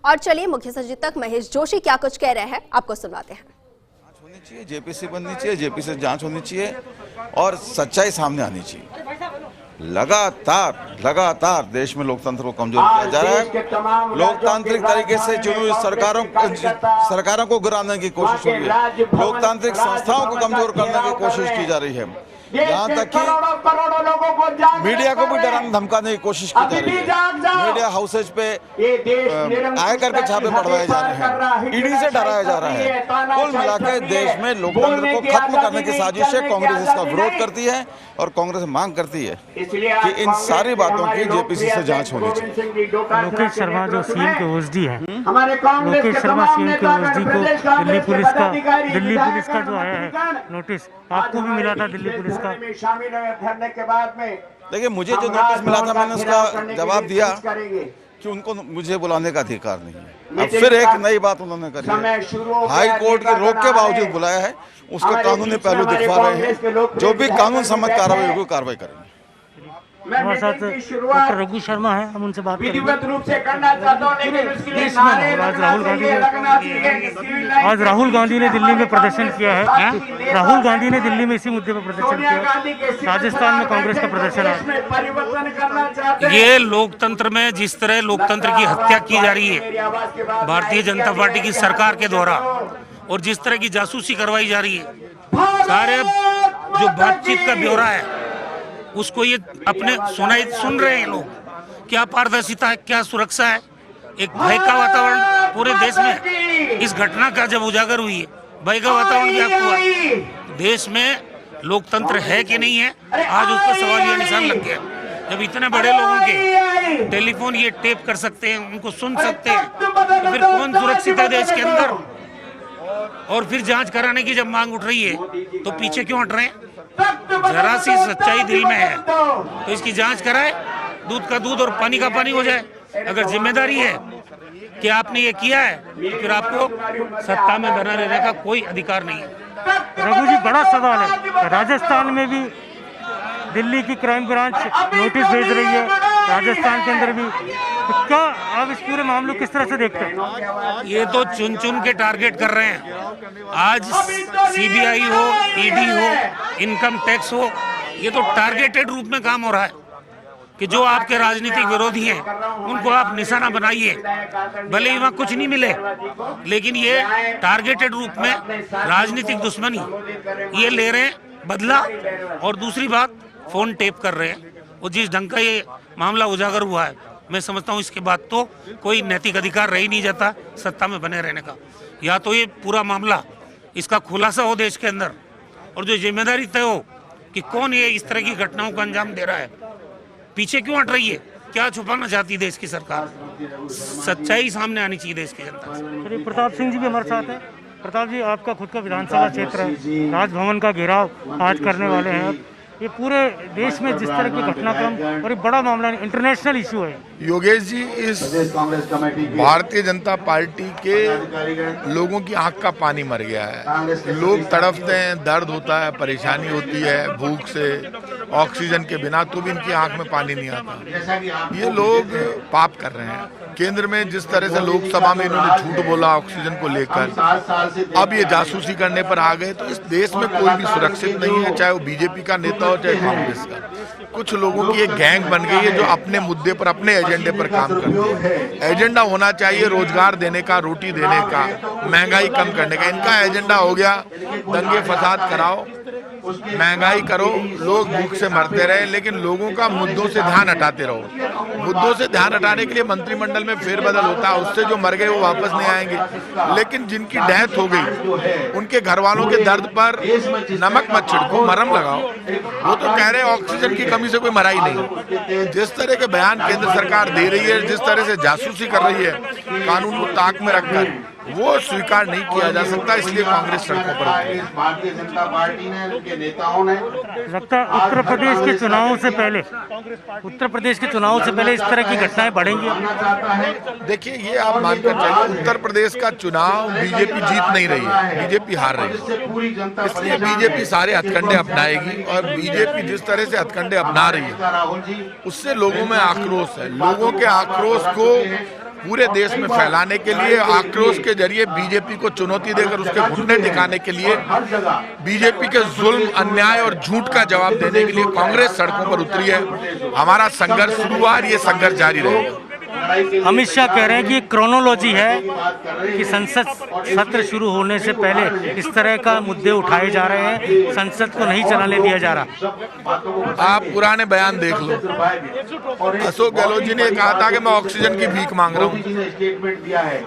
और चलिए मुख्य सचेतक महेश जोशी क्या कुछ कह रहे हैं आपको सुनवाते हैं। होनी चाहिए, जेपीसी बननी चाहिए, जेपीसी से जांच होनी चाहिए और सच्चाई सामने आनी चाहिए। लगातार देश में लोकतंत्र को कमजोर किया जा रहा है। लोकतांत्रिक तरीके से चुनी सरकारों को गिराने की कोशिश हो रही है, लोकतांत्रिक संस्थाओं को कमजोर करने की कोशिश की जा रही है। यहाँ तक कि मीडिया को भी डराने धमकाने की कोशिश की जा रही है। मीडिया हाउसेज पे आयकर के छापे बढ़वाए जा रहे हैं, ईडी से डराया जा रहा है। कुल मिलाकर देश में लोकतंत्र को खत्म करने की साजिश है। कांग्रेस इसका विरोध करती है और कांग्रेस मांग करती है कि इन सारी बातों की जेपीसी से जांच होनी चाहिए। लोकेश शर्मा जो सीएम के ओएसडी है, लोकेश शर्मा सीएम के ओएसडी को दिल्ली पुलिस का जो आया है नोटिस, आपको भी मिला था दिल्ली पुलिस का? देखिए, मुझे जो नोटिस मिला था मैंने उसका जवाब दिया कि उनको मुझे बुलाने का अधिकार नहीं है। अब फिर एक नई बात उन्होंने करी है, हाई कोर्ट की रोक के बावजूद बुलाया है, उसका कानूनी पहलू दिखवा रहे हैं। जो भी कानून सम्मत कार्रवाई होगी कार्रवाई करेंगे। हमारे साथ डॉक्टर रघु शर्मा है, हम उनसे बात करेंगे। आज राहुल गांधी ने दिल्ली में प्रदर्शन किया है। राहुल गांधी ने दिल्ली में इसी मुद्दे पर प्रदर्शन किया। राजस्थान में कांग्रेस का प्रदर्शन है। ये लोकतंत्र में जिस तरह लोकतंत्र की हत्या की जा रही है भारतीय जनता पार्टी की सरकार के द्वारा, और जिस तरह की जासूसी करवाई जा रही है, सारे जो बातचीत का ब्यौरा है उसको ये अपने सुन रहे हैं लोग। क्या पारदर्शिता है, क्या सुरक्षा है, एक भय का वातावरण पूरे देश में इस घटना का जब उजागर हुई है, भय का वातावरण व्याप्त हुआ। देश में लोकतंत्र है कि नहीं है, आज उस पर सवालिया निशान लग गया। जब इतने बड़े लोगों के टेलीफोन ये टेप कर सकते हैं, उनको सुन सकते हैं, तो फिर कौन सुरक्षित है देश के अंदर? और फिर जांच कराने की जब मांग उठ रही है तो पीछे क्यों हट रहे हैं? जरा सी सच्चाई दिल में है तो इसकी जांच कराए, दूध का दूध और पानी का पानी हो जाए। अगर जिम्मेदारी है कि आपने ये किया है तो फिर आपको सत्ता में बना रहने का कोई अधिकार नहीं है। रघु जी, बड़ा सवाल है, राजस्थान में भी दिल्ली की क्राइम ब्रांच नोटिस भेज रही है, राजस्थान के अंदर भी, तो क्या आप इस पूरे मामले को किस तरह से देखते हैं? ये तो चुन के टारगेट कर रहे हैं। आज सीबीआई हो, ईडी हो, इनकम टैक्स हो, ये तो टारगेटेड रूप में काम हो रहा है कि जो आपके राजनीतिक विरोधी हैं उनको आप निशाना बनाइए, भले ही वहाँ कुछ नहीं मिले, लेकिन ये टारगेटेड रूप में राजनीतिक दुश्मनी ये ले रहे हैं बदला। और दूसरी बात, फोन टेप कर रहे हैं। और जिस ढंग का ये मामला उजागर हुआ है, मैं समझता हूँ इसके बाद तो कोई नैतिक अधिकार रह ही नहीं जाता सत्ता में बने रहने का। या तो ये पूरा मामला इसका खुलासा हो देश के अंदर, और जो जिम्मेदारी तय हो कि कौन ये इस तरह की घटनाओं को अंजाम दे रहा है, पीछे क्यों हट रही है, क्या छुपाना चाहती देश की सरकार। सच्चाई सामने आनी चाहिए देश की जनता से। प्रताप सिंह जी भी हमारे साथ है। प्रताप जी, आपका खुद का विधानसभा क्षेत्र है, राजभवन का घेराव आज करने वाले हैं आप। ये पूरे देश में जिस तरह की घटनाक्रम और एक बड़ा मामला इंटरनेशनल इशू है। योगेश जी, इस भारतीय जनता पार्टी के लोगों की आंख का पानी मर गया है। लोग तड़पते हैं, दर्द होता है, परेशानी होती है भूख से, ऑक्सीजन के बिना, तो भी इनकी आंख में पानी नहीं आता। ये लोग पाप कर रहे हैं। केंद्र में जिस तरह से लोकसभा में इन्होंने झूठ बोला ऑक्सीजन को लेकर, अब ये जासूसी करने पर आ गए, तो इस देश में कोई भी सुरक्षित नहीं है, चाहे वो बीजेपी का नेता हो चाहे कांग्रेस का। कुछ लोगों की एक गैंग बन गई है जो अपने मुद्दे पर, अपने एजेंडे पर काम करते हैं। एजेंडा होना चाहिए रोजगार देने का, रोटी देने का, महंगाई कम करने का। इनका एजेंडा हो गया दंगे फसाद कराओ, महंगाई करो, लोग भूख से मरते रहे, लेकिन लोगों का मुद्दों से ध्यान हटाते रहो। मुद्दों से ध्यान हटाने के लिए मंत्रिमंडल में फेरबदल होता है, उससे जो मर गए वो वापस नहीं आएंगे, लेकिन जिनकी डेथ हो गई उनके घर वालों के दर्द पर नमक मत छिड़को, मरहम लगाओ। वो तो कह रहे हैं ऑक्सीजन की कमी से कोई मरा ही नहीं। जिस तरह के बयान केंद्र सरकार दे रही है, जिस तरह से जासूसी कर रही है कानून को ताक में रखकर, वो स्वीकार नहीं किया जा सकता। इसलिए कांग्रेस सड़कों पर उतरी है। भारतीय जनता पार्टी ने, उनके नेताओं ने, लगता है उत्तर प्रदेश के चुनावों से पहले, उत्तर प्रदेश के चुनावों से पहले इस तरह की घटनाएं बढ़ेंगी। देखिए, ये आप मानकर चलिए, उत्तर प्रदेश का चुनाव बीजेपी जीत नहीं रही है, बीजेपी हार रही है। इसलिए बीजेपी सारे हथकंडे अपनाएगी, और बीजेपी जिस तरह से हथकंडे अपना रही है उससे लोगों में आक्रोश है। लोगों के आक्रोश को पूरे देश में फैलाने के लिए, आक्रोश के जरिए बीजेपी को चुनौती देकर उसके घुटने टिकाने के लिए, बीजेपी के जुल्म, अन्याय और झूठ का जवाब देने के लिए कांग्रेस सड़कों पर उतरी है। हमारा संघर्ष शुरू हुआ और ये संघर्ष जारी रहेगा। अमित शाह कह रहे हैं कि क्रोनोलॉजी है कि संसद सत्र शुरू होने से पहले इस तरह का मुद्दे उठाए जा रहे हैं, संसद को नहीं चलाने दिया जा रहा। आप पुराने बयान देख लो। अशोक गहलोत जी ने कहा था कि मैं ऑक्सीजन की भीख मांग रहा हूँ,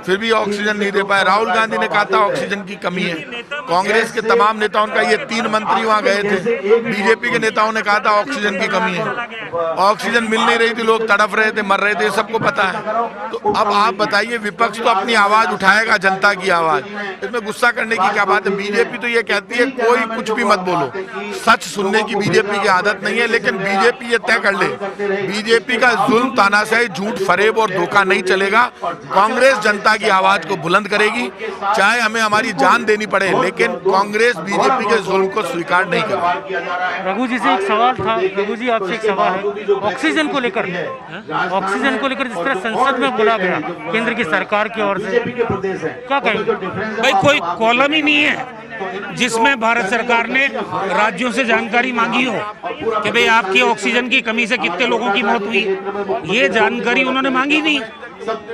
फिर भी ऑक्सीजन नहीं दे पाए। राहुल गांधी ने कहा था ऑक्सीजन की कमी है। कांग्रेस के तमाम नेताओं का, ये 3 मंत्री वहाँ गए थे, बीजेपी के नेताओं ने कहा था ऑक्सीजन की कमी है। ऑक्सीजन मिल नहीं रही थी, लोग तड़प रहे थे, मर रहे थे, सबको पता है। तो अब आप बताइए, विपक्ष तो अपनी आवाज उठाएगा, जनता की आवाज, इसमें गुस्सा करने की क्या बात है। बीजेपी तो ये कहती है कोई कुछ भी मत बोलो, सच सुनने की बीजेपी की आदत नहीं है। लेकिन बीजेपी ये तय कर ले, बीजेपी का जुल्म, तानाशाही, झूठ, फरेब और धोखा नहीं चलेगा। कांग्रेस जनता की आवाज को बुलंद करेगी, चाहे हमें हमारी जान देनी पड़े, लेकिन कांग्रेस बीजेपी के जुल्म को स्वीकार नहीं करेगी। रघु जी से एक सवाल था, रघु जी आपसे एक सवाल है ऑक्सीजन को लेकर। ऑक्सीजन को लेकर जिस तरह संसद में बोला गया केंद्र की सरकार की ओर से, क्या कहेंगे? भाई कोई कॉलम ही नहीं है जिसमें भारत सरकार ने राज्यों से जानकारी मांगी हो कि भाई आपकी ऑक्सीजन की कमी से कितने लोगों की मौत हुई। ये जानकारी उन्होंने मांगी नहीं,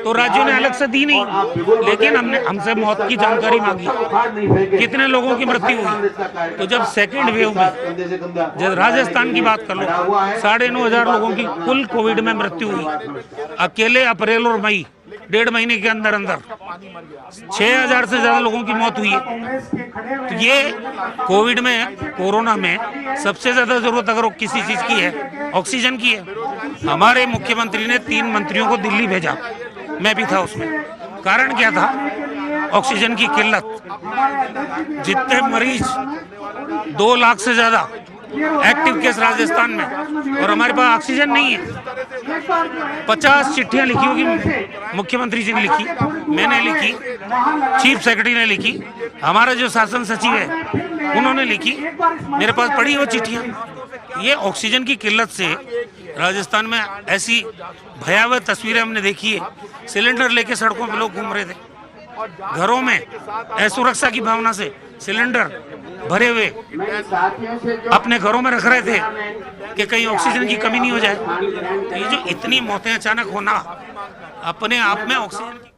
तो राज्यों ने अलग से दी नहीं, लेकिन हमसे मौत की जानकारी मांगी, कितने लोगों की मृत्यु हुई। तो जब सेकेंड वेव में, जब राजस्थान की बात कर लो, 9,500 लोगों की कुल कोविड में मृत्यु हुई। अकेले अप्रैल और मई, 1.5 महीने के अंदर अंदर 6,000 से ज्यादा लोगों की मौत हुई है। तो ये कोविड में, कोरोना में सबसे ज्यादा जरूरत अगर किसी चीज की है, ऑक्सीजन की है। हमारे मुख्यमंत्री ने 3 मंत्रियों को दिल्ली भेजा, मैं भी था उसमें। कारण क्या था? ऑक्सीजन की किल्लत। जितने मरीज, 2 लाख से ज्यादा एक्टिव केस राजस्थान में, और हमारे पास ऑक्सीजन नहीं है। 50 चिट्ठियां लिखी होगी, मुख्यमंत्री जी ने लिखी, मैंने लिखी, चीफ सेक्रेटरी ने लिखी, हमारा जो शासन सचिव है उन्होंने लिखी, मेरे पास पड़ी वो चिट्ठियां। ये ऑक्सीजन की किल्लत से राजस्थान में ऐसी भयावह तस्वीरें हमने देखी है। सिलेंडर लेके सड़कों पे लोग घूम रहे थे, घरों में असुरक्षा की भावना से सिलेंडर भरे हुए अपने घरों में रख रहे थे कि कहीं ऑक्सीजन की कमी नहीं हो जाए। तो ये जो इतनी मौतें अचानक होना, अपने आप में ऑक्सीजन की